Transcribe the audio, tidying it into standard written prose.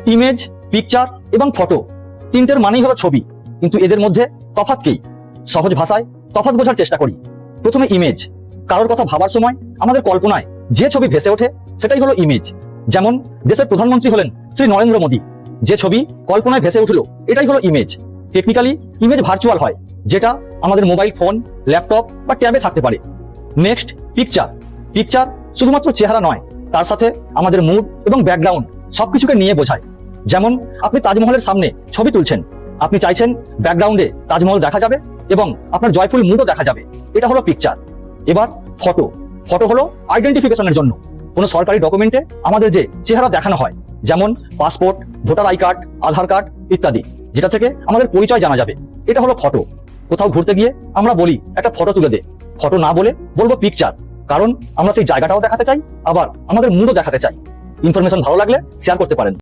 Image, picture এবং photo তিনটের মানেই হলো ছবি, কিন্তু এদের মধ্যে তফাৎ কি? সহজ ভাষায় তফাৎ বোঝার চেষ্টা করি। প্রথমে ইমেজ। কারোর কথা ভাবার সময় আমাদের কল্পনায় যে ছবি ভেসে ওঠে সেটাই হলো ইমেজ। যেমন দেশের প্রধানমন্ত্রী হলেন শ্রী নরেন্দ্র মোদী, যে ছবি কল্পনায় ভেসে উঠলো এটাই হলো ইমেজ। টেকনিক্যালি ইমেজ ভার্চুয়াল হয়, যেটা আমাদের মোবাইল ফোন, ল্যাপটপ বা ট্যাবে থাকতে পারে। Next, picture. পিকচার শুধুমাত্র চেহারা নয়, তার সাথে আমাদের মুড এবং ব্যাকগ্রাউন্ড সবকিছুকে নিয়ে বোঝায়। যেমন আপনি তাজমহলের সামনে ছবি তুলছেন, আপনি চাইছেন ব্যাকগ্রাউন্ডে তাজমহল দেখা যাবে এবং আপনার জয়ফুল মুডও দেখা যাবে, এটা হলো পিকচার। এবার ফটো। ফটো হলো আইডেন্টিফিকেশনের জন্য। কোনো সরকারি ডকুমেন্টে আমাদের যে চেহারা দেখানো হয়, যেমন passport, voter I card, Aadhaar card ইত্যাদি, যেটা থেকে আমাদের পরিচয় জানা যাবে, এটা হলো ফটো। কোথাও ঘুরতে গিয়ে আমরা বলি একটা ফটো তুলে দে, ফটো না বলে বলবো পিকচার, কারণ আমরা সেই জায়গাটাও দেখাতে চাই, আবার আমাদের মুডও দেখাতে চাই। ইনফরমেশন ভালো লাগলে শেয়ার করতে পারেন।